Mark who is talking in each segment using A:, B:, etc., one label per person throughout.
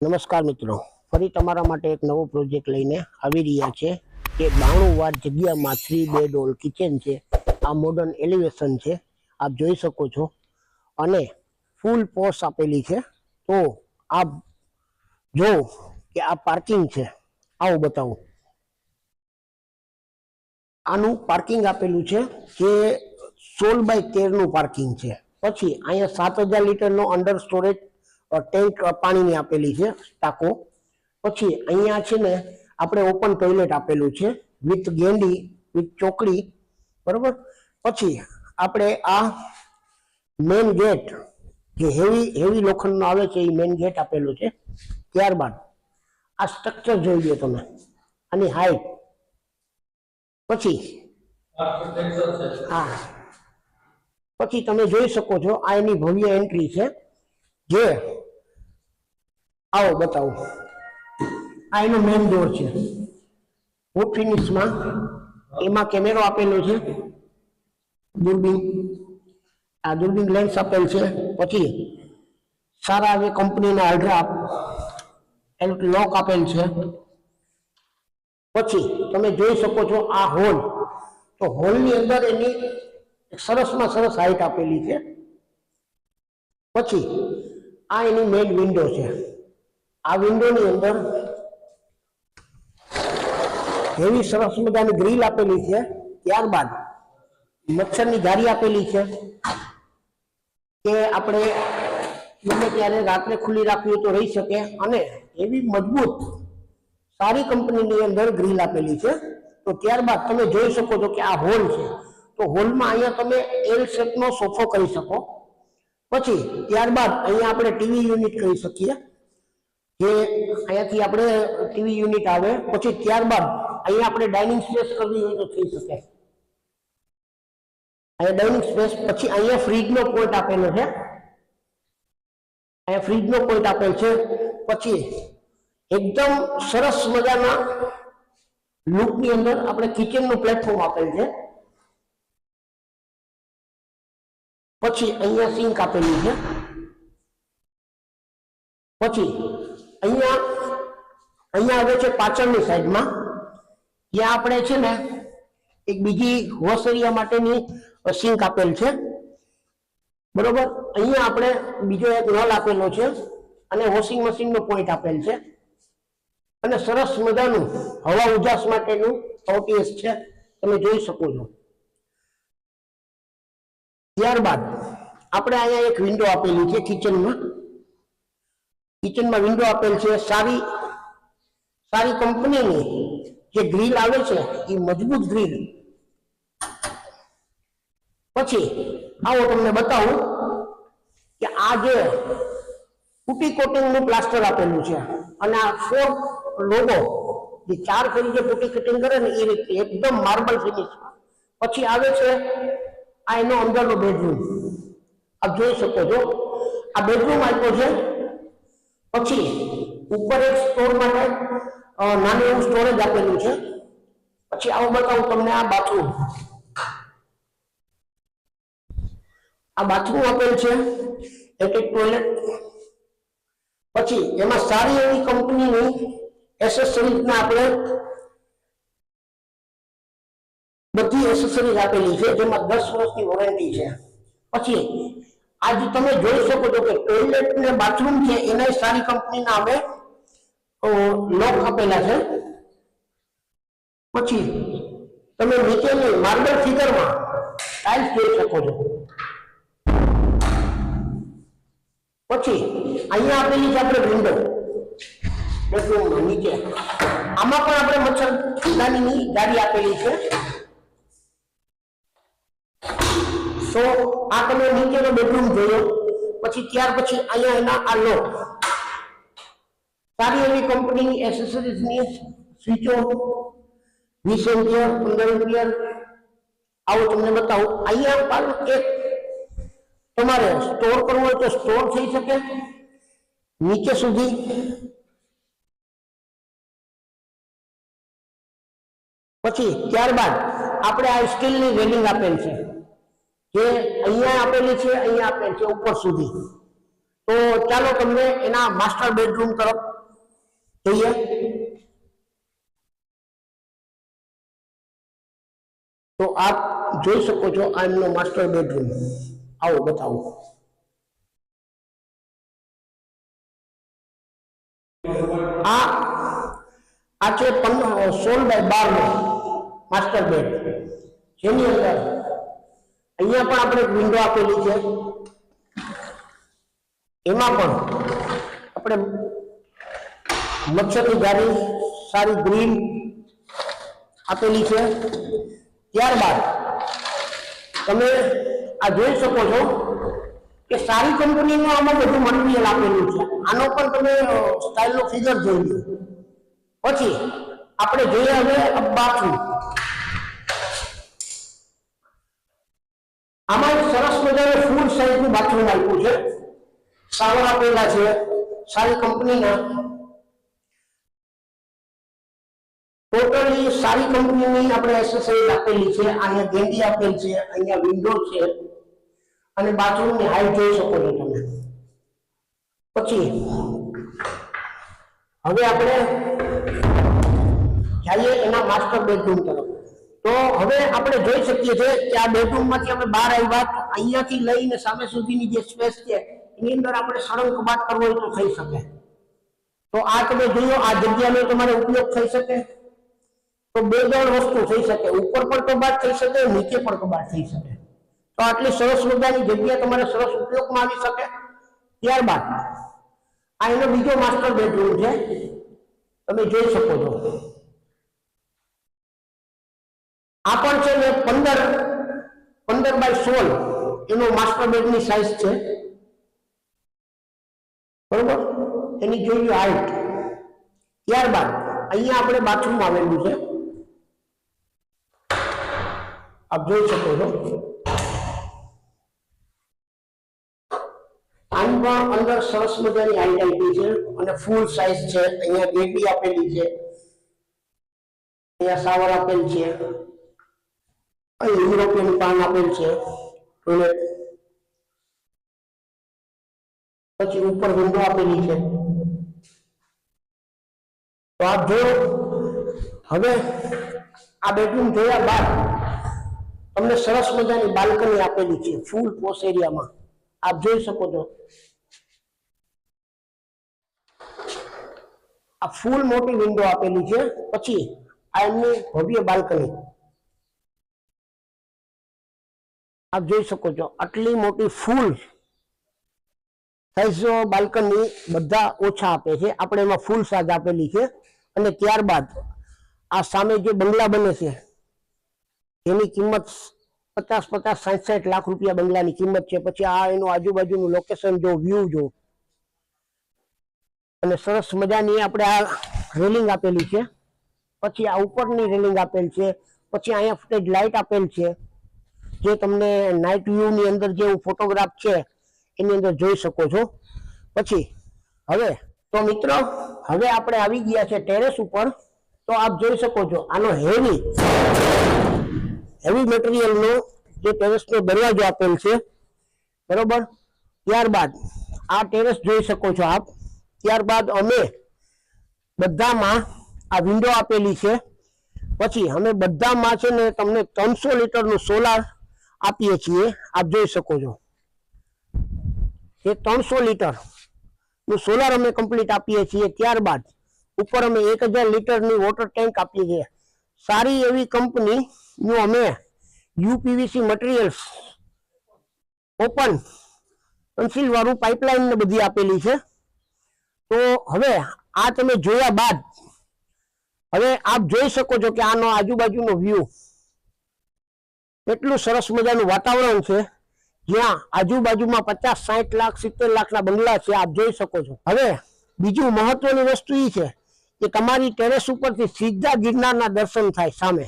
A: નમસ્કાર મિત્રો, ફરી તમારા માટે એક નવો પ્રોજેક્ટ લઈને આવી રહ્યા છે કે 92 વાર જગ્યામાં 3 બેડ કિચન છે। આ મોડર્ન એલિવેશન છે, આપ જોઈ શકો છો અને ફૂલ પોશ આપેલી છે। તો આપ જો કે આ પાર્કિંગ છે, આવું બતાવું। આનું પાર્કિંગ આપેલું છે કે 16x13 નું પાર્કિંગ છે। પછી અહીંયા 7000 લીટરનો અંડર સ્ટોરેજ ટેન્ક પાણીની આપેલી છે ટાંકો। પછી અહીંયા છે ને આપણે ઓપન ટોયલેટ આપેલું છે વિથ ગેંડી વિથ ચોકડી, બરોબર। પછી આપણે આ મેઇન ગેટ જે હેવી લોખંડનો આવે છે એ મેઇન ગેટ આપેલું છે। ત્યારબાદ આ સ્ટ્રક્ચર જોઈ લો તમે, આની હાઈટ। પછી હા, પછી તમે જોઈ શકો છો આ એની ભવ્ય એન્ટ્રી છે જે આવો બતાવું। આ એનો મેઇન ડોર છે, વુડ ફિનિશમાં, એમાં કેમેરો આપેલો છે, દૂરબીન, આ દૂરબીન લેન્સ આપેલ છે। પછી સારા આવી કંપનીના અલ્ટ્રા લોક આપેલ છે। પછી તમે જોઈ શકો છો આ હોલ, તો હોલની અંદર એની સરસમાં સરસ હાઈટ આપેલી છે। પછી આ એની મેઇન વિન્ડો છે, આ વિન્ડોની અંદર એવી સરસ મજાની ગ્રીલ આપેલી છે। ત્યારબાદ મચ્છરની જાળી આપેલી છે કે આપણે ગમે ત્યારે રાત્રે ખુલ્લી રાખવી તો રહી શકે, અને એવી મજબૂત સારી કંપનીની અંદર ગ્રીલ આપેલી છે। તો ત્યારબાદ તમે જોઈ શકો છો કે આ હોલ છે, તો હોલમાં અહીંયા તમે એલ શેપનો સોફો કરી શકો। પછી ત્યારબાદ અહીંયા આપણે ટીવી યુનિટ કહી શકીએ કે અહીંયાથી આપણે ટીવી યુનિટ આવે। પછી ત્યારબાદ અહીંયા આપણે ડાઇનિંગ સ્પેસ કરવી હોય તો થઈ શકે, અહીંયા ડાઇનિંગ સ્પેસ। પછી અહીંયા ફ્રીજનો પોઈન્ટ આપેલો છે, અહીંયા ફ્રીજનો પોઈન્ટ આપેલ છે। પછી એકદમ સરસ મજાના લુકની અંદર આપણે કિચનનું પ્લેટફોર્મ આપેલ છે। પછી અહીંયા સિંક આપેલી છે। પછી અહીંયા આવે છે પાછળની સાઈડમાં, જ્યાં આપણે છે ને એક બીજી વોશ એરિયા માટેની સિંક આપેલ છે, બરોબર। અહીંયા આપણે બીજો એક નળ આપેલો છે અને વોશિંગ મશીનનો પોઈન્ટ આપેલ છે, અને સરસ મજાનું હવા ઉજાસ માટેનું આઉટલેસ છે, તમે જોઈ શકો છો। ત્યારબાદ આપણે અહીંયા એક વિન્ડો આપેલી છે કિચનમાં વિન્ડો આપેલ છે, સારી કંપનીની જે ગ્રીલ આવે છે એ મજબૂત ગ્રીલ। પછી આવો તમને બતાવું કે આ જે પુટી કોટિંગનું પ્લાસ્ટર આપેલું છે, અને આ 4 લોગો જે 4 ફરી જે પુટી કટિંગ કરે ને એ રીતે એકદમ માર્બલ ફિનિશ। પછી આવે છે આ એનો અંદરનો બેડરૂમ, આપ જોઈ શકો છો આ બેડરૂમ આપ્યો છે। પછી ઉપર એક સ્ટોર માટે નાનું એવું સ્ટોરેજ આપેલું છે। પછી આવું બતાવું તમને આ બાથરૂમ આપેલ છે, એક ટોયલેટ। પછી એમાં સારી એવી કંપનીની એસેસરીઝને આપણે બધી એસેસરીઝ આપેલી છે, જેમાં 10 વર્ષની વોરંટી છે। પછી આજે તમે જોઈ શકો છો કે ટોયલેટ ને બાથરૂમ છે એના સારી કંપનીના અમે લોક આપેલા છે। પછી તમે નીચેની માર્બલ ફિગરમાં ટાઇલ્સ જોઈ શકો છો। પછી અહીંયા આપેલી છે આપણે વિન્ડો બેડરૂમમાં નીચે, આમાં પણ આપણે મચ્છરદાનીની જાળી આપેલી છે। તો આ તમે નીચેનો બેડરૂમ જોયો। પછી ત્યાર પછી અહીંયા એના આ લોક, સારી એવી કંપનીની એસેસરીઝની સ્વિચો 20 એમ્પિયર 15 એમ્પિયર, આવું તમને બતાવું। અહીંયા પણ એક તમારે સ્ટોર કરવું હોય તો સ્ટોર થઈ શકે નીચે સુધી। પછી ત્યારબાદ આપણે આ સ્ટીલની રેલિંગ આપેલ છે, જે અહીંયા આપેલી છે, અહીંયા આપેલ છે ઉપર સુધી। તો ચાલો તમને એના માસ્ટર બેડરૂમ તરફ જોઈએ તો આપ જોઈ શકો છો આ એમનો માસ્ટર બેડરૂમ. આવો બતાવો. આ છે 16x12 નો માસ્ટર બેડ, જેની અંદર અહીંયા પણ આપણે વિન્ડો આપેલી છે. એમાં પણ આપણે મચ્છરની જાળી, સારી ગ્રીલ આપેલી છે. ત્યારબાદ તમે આ જોઈ શકો છો કે સારી કંપનીનું આમાં બધું મટીરિયલ આપેલું છે. આનો પણ તમે સ્ટાઇલનો ફિગર જોઈ લો. પછી આપણે જોઈએ હવે બાથરૂમ. આમાં એક સરસ મજાનું ફૂલ સાઇઝનું બાથરૂમ આપ્યું છે. શાવર આપેલા છે સારી કંપનીના. ટોટલી સારી કંપનીની આપણે એસેસરીઝ આપેલી છે. અહીંયા ગેંડી આપેલ છે, અહીંયા વિન્ડો છે અને બાથરૂમની હાઈટ જોઈ શકો છો તમે. પછી હવે આપણે જઈએ એના માસ્ટર બેડરૂમ તરફ. તો હવે આપણે જોઈ શકીએ છીએ કે આ બેડરૂમમાંથી અમે બહાર આવ્યા તો અહીંયાથી લઈને સામે સુધીની જે સ્પેસ છે એની અંદર આપણે સળંગ કબાટ કરવો હોય તો થઈ શકે. તો આ તમે જોયો, આ જગ્યાનો તમારે ઉપયોગ થઈ શકે. તો બે ત્રણ વસ્તુ થઈ શકે, ઉપર પણ કબાટ થઈ શકે, નીચે પણ કબાટ થઈ શકે. તો આટલી સરસ મજાની જગ્યા તમારે સરસ ઉપયોગમાં આવી શકે. ત્યારબાદ આ એનો બીજો માસ્ટર બેડરૂમ છે, તમે જોઈ શકો છો. આ પણ છે ને 15x16 એનો માસ્ટર બેડની સાઇઝ છે, બરોબર? એની જોઈ લો હાઈટ. ત્યારબાદ અહીંયા આપણે બાથરૂમ આવેલું છે, આપ જોઈ શકો છો. આની પણ અંદર સરસ મજાની હાઈટ આપી છે અને ફૂલ સાઇઝ છે. અહીંયા બેબી આપેલી છે, અહીંયા શાવર આપેલ છે, અહીં યુરોપિયન પાન આપેલ છે, ટોયલેટ. પછી ઉપર વિન્ડો આપેલી છે. તો આપ જો હવે આ બેડરૂમ જોયા બાદ તમને સરસ મજાની બાલ્કની આપેલી છે ફૂલ પોશ એરિયામાં, આપ જોઈ શકો છો. આ ફૂલ મોટી વિન્ડો આપેલી છે. પછી આ એમની ભવ્ય બાલ્કની આપ જોઈ શકો છો. આટલી મોટી ફૂલ સાઈઝ બાલ્કની બધા ઓછા આપે છે, આપણે એમાં ફૂલ સાઈઝ આપેલી છે. અને ત્યારબાદ આ સામે જે બંગલા બને છે એની કિંમત 50-60 લાખ રૂપિયા બંગલાની કિંમત છે. પછી આ એનું આજુબાજુનું લોકેશન જો, વ્યૂ જો, અને સરસ મજાની આપણે આ રેલિંગ આપેલી છે. પછી આ ઉપરની રેલિંગ આપેલ છે. પછી અહીંયા ફૂટેજ લાઇટ આપેલ છે, જે તમને નાઇટ વ્યૂ ની અંદર જે ફોટોગ્રાફ છે એની અંદર જોઈ શકો છો. પછી હવે તો મિત્રો હવે આપણે આવી ગયા છે ટેરેસ ઉપર. તો આપ જોઈ શકો છો આનો હેવી મટીરિયલનો જે ટેરેસનો દરવાજો આપેલ છે, બરોબર? ત્યારબાદ આ ટેરેસ જોઈ શકો છો આપ. ત્યારબાદ અમે બધામાં આ વિન્ડો આપેલી છે. પછી અમે બધામાં છે ને તમને 300 લીટરનું સોલાર આપીએ છીએ, આપ જોઈ શકો છો. એ 300 લીટરનું સોલાર અમે કમ્પ્લીટ આપીએ છીએ. ત્યારબાદ ઉપર અમે 1000 લીટરની વોટર ટેન્ક આપીએ છીએ. સારી એવી કંપનીનું અમે યુપીવીસી મટીરિયલ્સ, ઓપન કન્સીલ વાળું પાઇપલાઇન ને બધી આપેલી છે. તો હવે આ તમે જોયા બાદ હવે આપ જોઈ શકો છો કે આનો આજુબાજુનો વ્યૂ એટલું સરસ મજાનું વાતાવરણ છે, જ્યાં આજુબાજુમાં 50-60 લાખ 70 લાખના બંગલા છે, આપ જોઈ શકો છો. હવે બીજું મહત્વની વસ્તુ એ છે કે તમારી ટેરેસ ઉપરથી સીધા ગિરનારના દર્શન થાય સામે.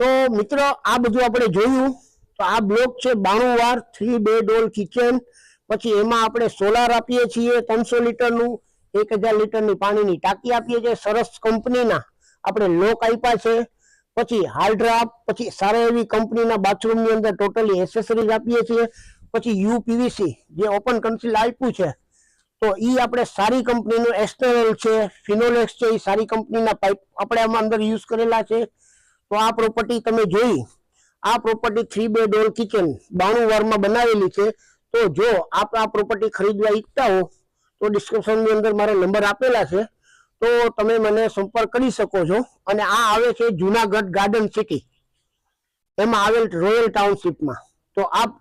A: તો મિત્રો આ બધું આપણે જોયું. તો આ બ્લોક છે 92 વાર 3 બેડ હોલ કિચન. પછી એમાં આપણે સોલાર આપીએ છીએ 300 લીટરનું, 1000 લીટરની પાણીની ટાંકી આપીએ છીએ. સરસ કંપનીના આપણે લોક આપ્યા છે. પછી હાઇડ્રા, પછી સારા એવી કંપનીના બાથરૂમની અંદર ટોટલી એસેસરીઝ આપીએ છીએ. પછી યુપીવીસી જે ઓપન કન્સીલ આપ્યું છે. તો તો ઈ આપણે સારી કંપનીનું એસ્ટરલ છે, ફિનોલેક્સ છે, એ સારી કંપનીના પાઇપ આપણે આમાં અંદર યુઝ કરેલા છે. તો આ પ્રોપર્ટી તમે જોઈ, આ પ્રોપર્ટી 3 બેડ ઓલ કિચન 92 વારમાં બનાવેલી છે. તો જો આપ આ પ્રોપર્ટી ખરીદવા ઈચ્છતા હો તો ડિસ્ક્રિપ્શનની અંદર મારા નંબર આપેલા છે, તો તમે મને સંપર્ક કરી શકો છો. અને આ આવે છે જુનાગઢ ગાર્ડન સિટી, એમાં આવેલ રોયલ ટાઉનશીપમાં. તો આપ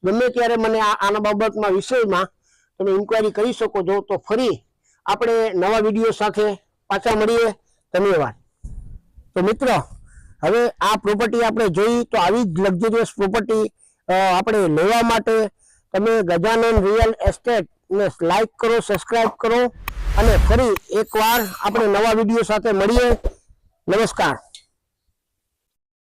A: ગમે ત્યારે મને આના બાબતમાં વિષયમાં તમે ઇન્ક્વાયરી કરી શકો છો. તો ફરી આપણે નવા વિડીયો સાથે પાછા મળીએ. ધન્યવાદ. તો મિત્રો, હવે આ પ્રોપર્ટી આપણે જોઈ, તો આવી જ લક્ઝરિયસ પ્રોપર્ટી આપણે લેવા માટે તમે ગજાનન રિયલ એસ્ટેટ ને લાઈક કરો, સબસ્ક્રાઇબ કરો, અને ફરી એકવાર આપણે નવા વિડીયો સાથે મળીએ. નમસ્કાર.